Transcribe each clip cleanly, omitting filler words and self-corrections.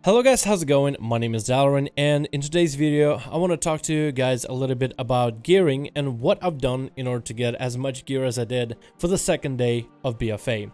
Hello guys, how's it going? My name is Dalaran, and in today's video I want to talk to you guys a little bit about gearing and what I've done in order to get as much gear as I did for the second day of BFA.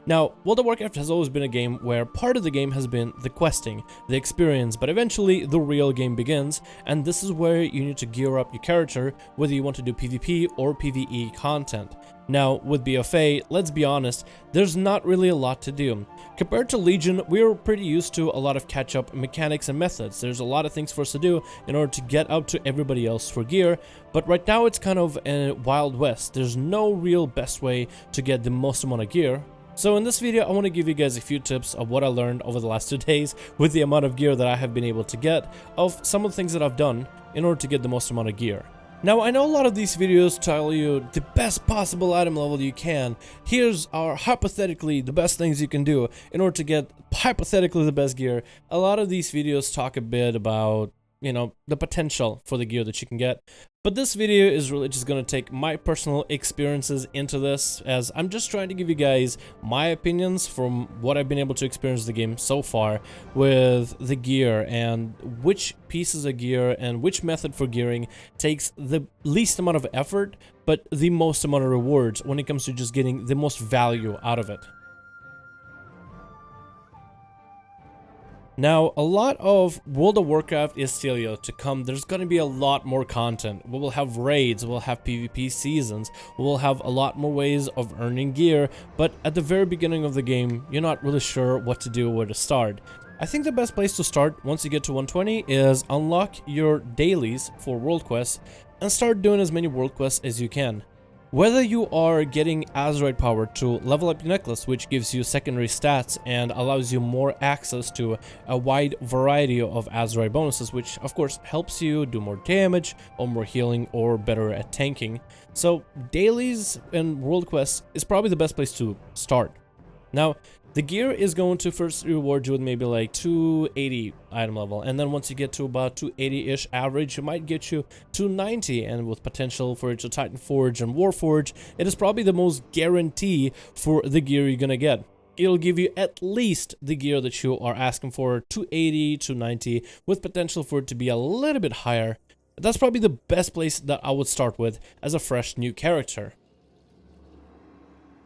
Now, World of Warcraft has always been a game where part of the game has been the questing, the experience, but eventually the real game begins, and this is where you need to gear up your character, whether you want to do PvP or PvE content. Now, with BFA, let's be honest, there's not really a lot to do. Compared to Legion, we're pretty used to a lot of catch-up mechanics and methods. There's a lot of things for us to do in order to get up to everybody else for gear, but right now it's kind of a Wild West. There's no real best way to get the most amount of gear. So in this video, I want to give you guys a few tips of what I learned over the last 2 days with the amount of gear that I have been able to get, of some of the things that I've done in order to get the most amount of gear. Now, I know a lot of these videos tell you the best possible item level you can. Here's our hypothetically the best things you can do in order to get hypothetically the best gear. A lot of these videos talk a bit about, you know, the potential for the gear that you can get. But this video is really just going to take my personal experiences into this, as I'm just trying to give you guys my opinions from what I've been able to experience the game so far with the gear, and which pieces of gear and which method for gearing takes the least amount of effort but the most amount of rewards when it comes to just getting the most value out of it. Now, a lot of World of Warcraft is still yet to come. There's going to be a lot more content. We will have raids, we'll have PvP seasons, we'll have a lot more ways of earning gear, but at the very beginning of the game, you're not really sure what to do or where to start. I think the best place to start once you get to 120 is unlock your dailies for world quests and start doing as many world quests as you can. Whether you are getting Azeroth power to level up your necklace, which gives you secondary stats and allows you more access to a wide variety of Azeroth bonuses, which of course helps you do more damage or more healing or better at tanking. So dailies and world quests is probably the best place to start. Now, the gear is going to first reward you with maybe like 280 item level, and then once you get to about 280-ish average, it might get you 290, and with potential for it to Titan Forge and Warforge, it is probably the most guarantee for the gear you're gonna get. It'll give you at least the gear that you are asking for, 280, 290, with potential for it to be a little bit higher. That's probably the best place that I would start with as a fresh new character.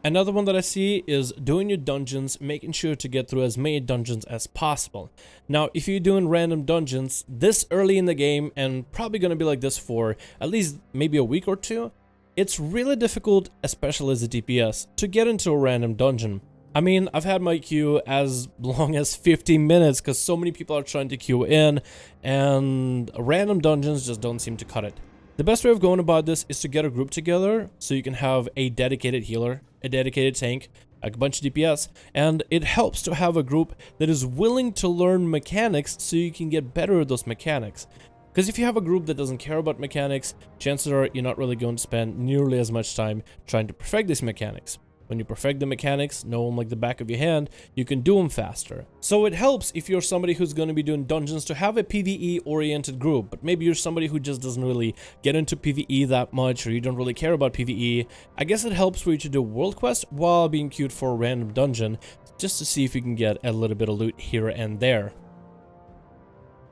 Another one that I see is doing your dungeons, making sure to get through as many dungeons as possible. Now, if you're doing random dungeons this early in the game, and probably going to be like this for at least maybe a week or two, it's really difficult, especially as a DPS, to get into a random dungeon. I mean, I've had my queue as long as 15 minutes because so many people are trying to queue in, and random dungeons just don't seem to cut it. The best way of going about this is to get a group together so you can have a dedicated healer, a dedicated tank, a bunch of DPS, and it helps to have a group that is willing to learn mechanics so you can get better at those mechanics. Because if you have a group that doesn't care about mechanics, chances are you're not really going to spend nearly as much time trying to perfect these mechanics. When you perfect the mechanics, know them like the back of your hand, you can do them faster. So it helps if you're somebody who's going to be doing dungeons to have a PvE-oriented group, but maybe you're somebody who just doesn't really get into PvE that much, or you don't really care about PvE. I guess it helps for you to do world quests while being queued for a random dungeon, just to see if you can get a little bit of loot here and there.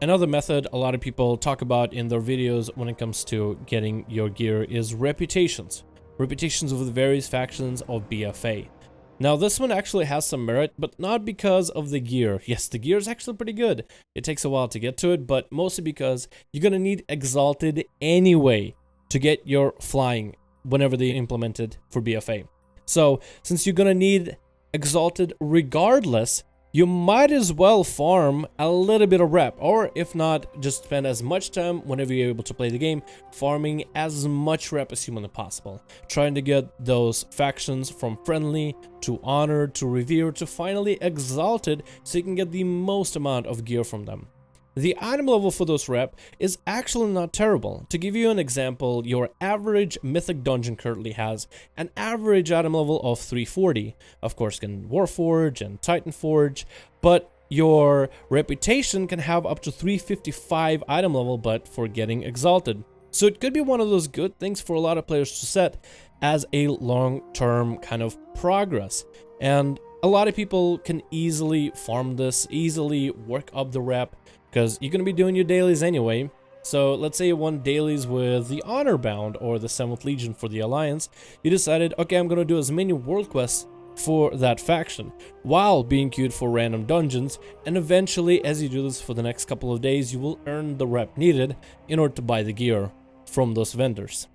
Another method a lot of people talk about in their videos when it comes to getting your gear is reputations. Reputations of the various factions of BFA. Now, this one actually has some merit, but not because of the gear. Yes, the gear is actually pretty good. It takes a while to get to it, but mostly because you're gonna need Exalted anyway to get your flying whenever they implement it for BFA. So, since you're gonna need Exalted regardless, you might as well farm a little bit of rep, or if not, just spend as much time whenever you're able to play the game farming as much rep as humanly possible, trying to get those factions from friendly to honored to revered to finally exalted so you can get the most amount of gear from them. The item level for those rep is actually not terrible. To give you an example, your average Mythic dungeon currently has an average item level of 340. Of course, can Warforge and Titan Forge, but your reputation can have up to 355 item level, but for getting exalted. So it could be one of those good things for a lot of players to set as a long-term kind of progress. And A lot of people can easily farm this, easily work up the rep, because you're going to be doing your dailies anyway. So let's say you want dailies with the Honor Bound or the 7th Legion for the Alliance. You decided, okay, I'm going to do as many world quests for that faction while being queued for random dungeons, and eventually as you do this for the next couple of days, you will earn the rep needed in order to buy the gear from those vendors.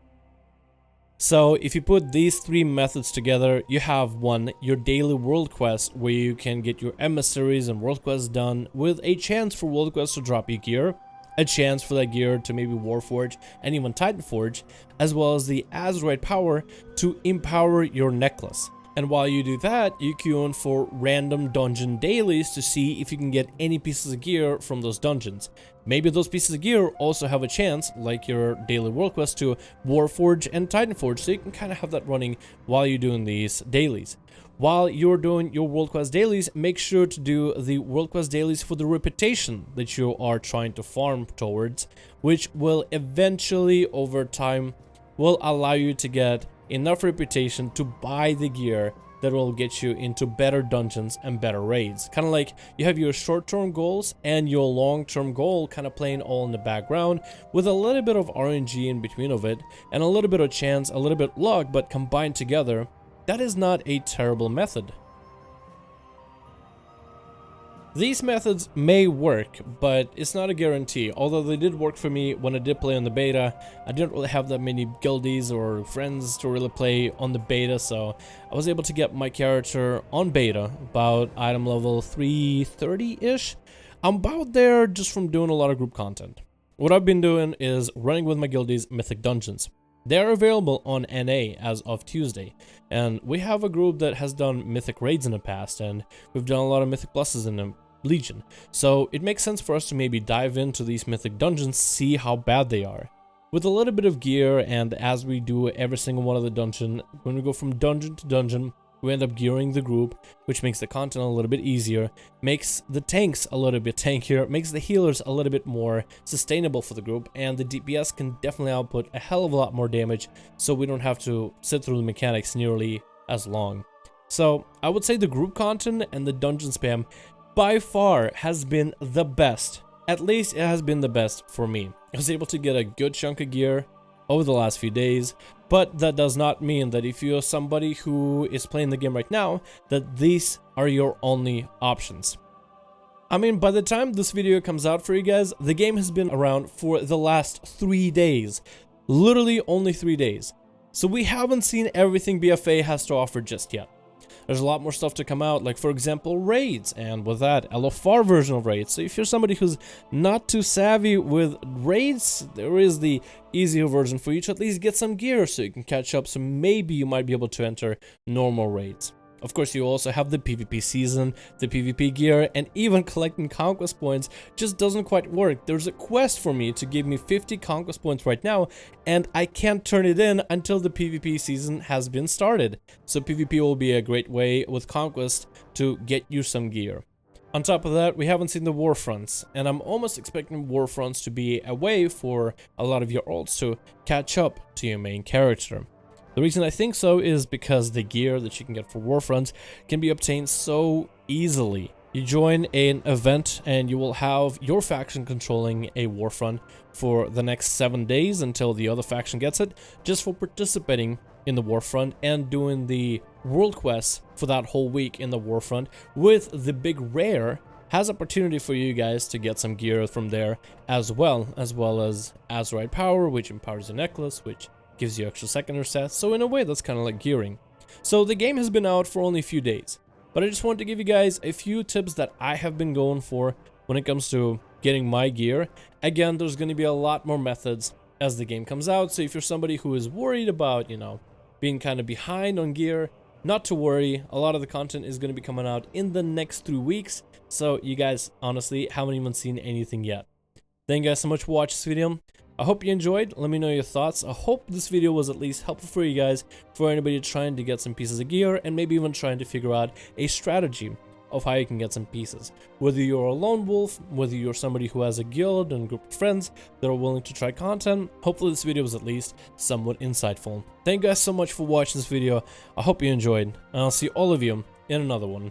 So if you put these 3 methods together, you have 1, your daily world quest, where you can get your emissaries and world quests done with a chance for world quests to drop you gear, a chance for that gear to maybe Warforge and even Titanforge, as well as the Azeroth power to empower your necklace. And while you do that, you queue in for random dungeon dailies to see if you can get any pieces of gear from those dungeons. Maybe those pieces of gear also have a chance, like your daily world quest, to Warforge and Titanforge, so you can kind of have that running while you're doing these dailies. While you're doing your world quest dailies, make sure to do the world quest dailies for the reputation that you are trying to farm towards, which will eventually, over time, will allow you to get enough reputation to buy the gear that will get you into better dungeons and better raids. Kind of like you have your short-term goals and your long-term goal kind of playing all in the background, with a little bit of RNG in between of it, and a little bit of chance, a little bit luck, but combined together. That is not a terrible method. These methods may work, but it's not a guarantee. Although they did work for me when I did play on the beta. I didn't really have that many guildies or friends to really play on the beta, so I was able to get my character on beta about item level 330-ish. I'm about there just from doing a lot of group content. What I've been doing is running with my guildies Mythic dungeons. They are available on NA as of Tuesday, and we have a group that has done Mythic raids in the past, and we've done a lot of Mythic pluses in them. Legion. So it makes sense for us to maybe dive into these Mythic dungeons, see how bad they are. With a little bit of gear, and as we do every single one of the dungeon, when we go from dungeon to dungeon, we end up gearing the group, which makes the content a little bit easier, makes the tanks a little bit tankier, makes the healers a little bit more sustainable for the group, and the DPS can definitely output a hell of a lot more damage, so we don't have to sit through the mechanics nearly as long. So I would say the group content and the dungeon spam by far has been the best. At least it has been the best for me. I was able to get a good chunk of gear over the last few days, but that does not mean that if you're somebody who is playing the game right now, that these are your only options. I mean, by the time this video comes out for you guys, the game has been around for the last 3 days. Literally only 3 days. So we haven't seen everything BFA has to offer just yet. There's a lot more stuff to come out, like for example raids, and with that LFR version of raids. So if you're somebody who's not too savvy with raids, there is the easier version for you to at least get some gear so you can catch up, so maybe you might be able to enter normal raids. Of course, you also have the PvP season, the PvP gear, and even collecting conquest points just doesn't quite work. There's a quest for me to give me 50 conquest points right now, and I can't turn it in until the PvP season has been started. So PvP will be a great way with conquest to get you some gear. On top of that, we haven't seen the war fronts, and I'm almost expecting war fronts to be a way for a lot of your alts to catch up to your main character. The reason I think so is because the gear that you can get for Warfronts can be obtained so easily. You join an event and you will have your faction controlling a Warfront for the next 7 days until the other faction gets it, just for participating in the Warfront and doing the world quests for that whole week in the Warfront. With the big rare, has opportunity for you guys to get some gear from there as well as Azeroth power, which empowers the necklace, which gives you extra secondary stats, so in a way that's kind of like gearing. So the game has been out for only a few days, but I just wanted to give you guys a few tips that I have been going for when it comes to getting my gear. Again, there's going to be a lot more methods as the game comes out, so if you're somebody who is worried about, you know, being kind of behind on gear, not to worry. A lot of the content is going to be coming out in the next 3 weeks, so you guys honestly haven't even seen anything yet. Thank you guys so much for watching this video. I hope you enjoyed. Let me know your thoughts. I hope this video was at least helpful for you guys, for anybody trying to get some pieces of gear and maybe even trying to figure out a strategy of how you can get some pieces. Whether you're a lone wolf, whether you're somebody who has a guild and a group of friends that are willing to try content, hopefully this video was at least somewhat insightful. Thank you guys so much for watching this video. I hope you enjoyed, and I'll see all of you in another one.